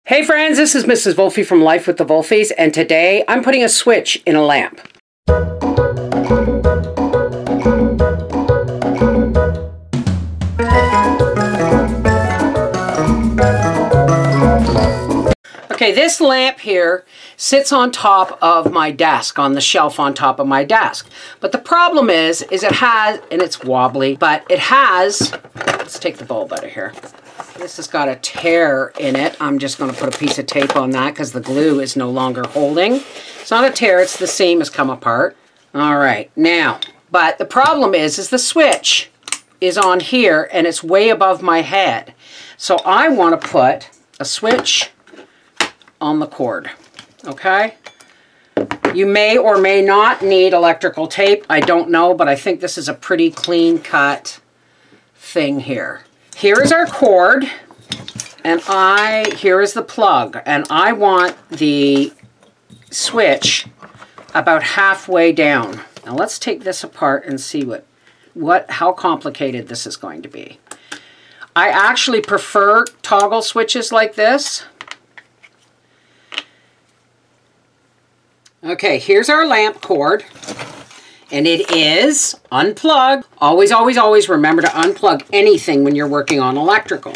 Hey friends, this is Mrs. Wolfie from Life with the Wolfies, and today I'm putting a switch in a lamp. Okay, this lamp here sits on top of my desk, on the shelf on top of my desk. But the problem is it has, and it's wobbly, but it has, let's take the bulb out of here. This has got a tear in it. I'm just going to put a piece of tape on that because the glue is no longer holding. It's not a tear, it's the seam has come apart. All right, now, but the problem is the switch is on here and it's way above my head. So I want to put a switch on the cord, okay? You may or may not need electrical tape. I don't know, but I think this is a pretty clean cut thing here. Here is our cord, and here is the plug, and I want the switch about halfway down. Now let's take this apart and see how complicated this is going to be. I actually prefer toggle switches like this. Okay, here's our lamp cord. And it is unplugged. Always, always, always remember to unplug anything when you're working on electrical.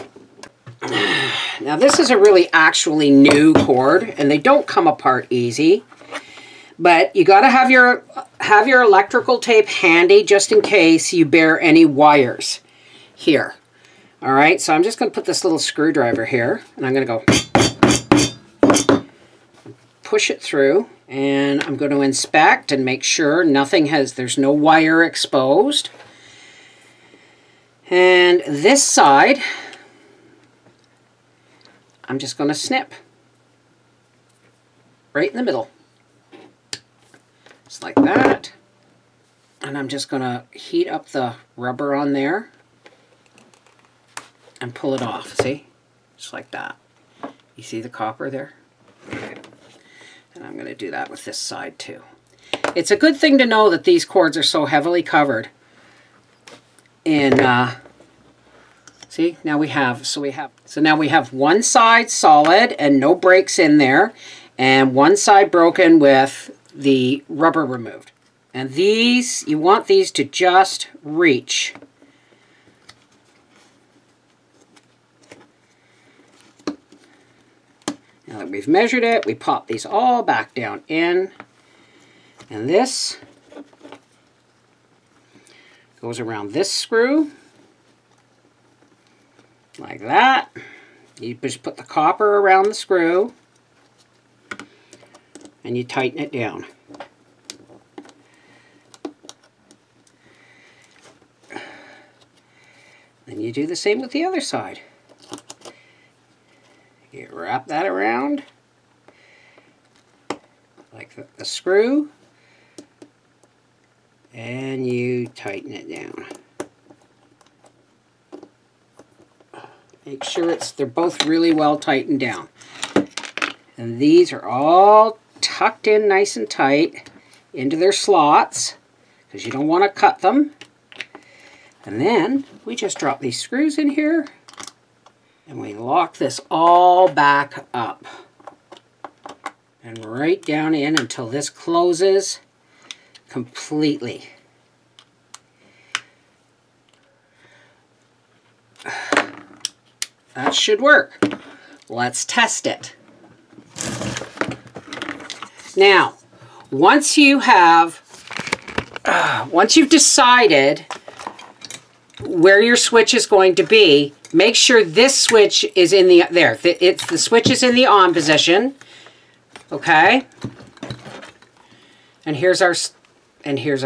Now this is a really actually new cord and they don't come apart easy. But you gotta have your electrical tape handy just in case you bare any wires here. All right, so I'm just gonna put this little screwdriver here and I'm gonna go push it through. And I'm going to inspect and make sure there's no wire exposed. And this side, I'm just going to snip right in the middle. Just like that. And I'm just going to heat up the rubber on there and pull it off, see? Just like that. You see the copper there? Okay. And I'm going to do that with this side too. It's a good thing to know that these cords are so heavily covered in, see, now we have one side solid and no breaks in there, and one side broken with the rubber removed. And these, you want these to just reach. Now that we've measured it, we pop these all back down in. And this goes around this screw. Like that. You just put the copper around the screw. And you tighten it down. Then you do the same with the other side. You wrap that around like the screw and you tighten it down. Make sure they're both really well tightened down. And these are all tucked in nice and tight into their slots because you don't want to cut them. And then we just drop these screws in here. And we lock this all back up and right down in until this closes completely. That should work. Let's test it. Now, once you've decided where your switch is going to be, make sure this switch is in the switch is in the on position. Okay? And here's our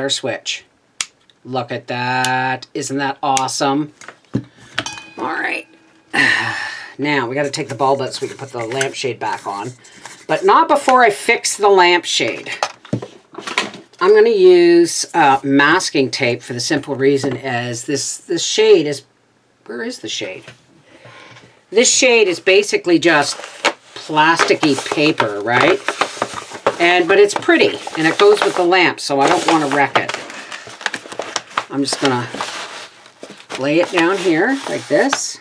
switch. Look at that. Isn't that awesome? All right. Now we got to take the bulb out so we can put the lampshade back on. But not before I fix the lampshade. I'm going to use masking tape for the simple reason as this shade is... Where is the shade? This shade is basically just plasticky paper, right? But it's pretty, and it goes with the lamp, so I don't want to wreck it. I'm just going to lay it down here like this,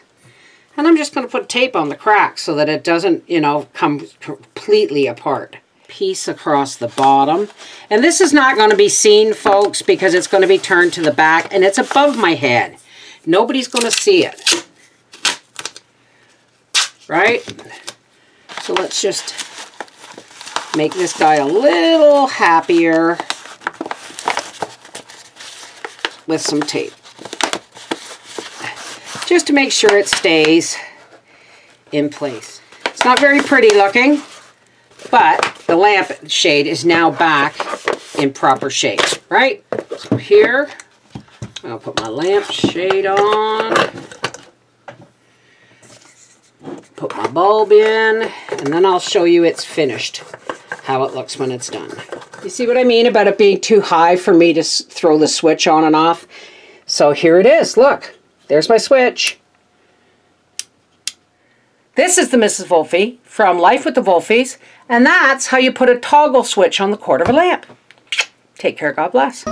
And I'm just going to put tape on the crack so that it doesn't, you know, come completely apart. Piece across the bottom. And this is not going to be seen, folks, because it's going to be turned to the back and it's above my head. Nobody's going to see it. Right? So let's just make this guy a little happier with some tape. Just to make sure it stays in place. It's not very pretty looking, but the lamp shade is now back in proper shape, right? So here, I'll put my lamp shade on, put my bulb in, and then I'll show you it's finished, how it looks when it's done. You see what I mean about it being too high for me to throw the switch on and off? So here it is, look. There's my switch. This is the Mrs. Wolfie from Life with the Wolfies, and that's how you put a toggle switch on the cord of a lamp. Take care, God bless.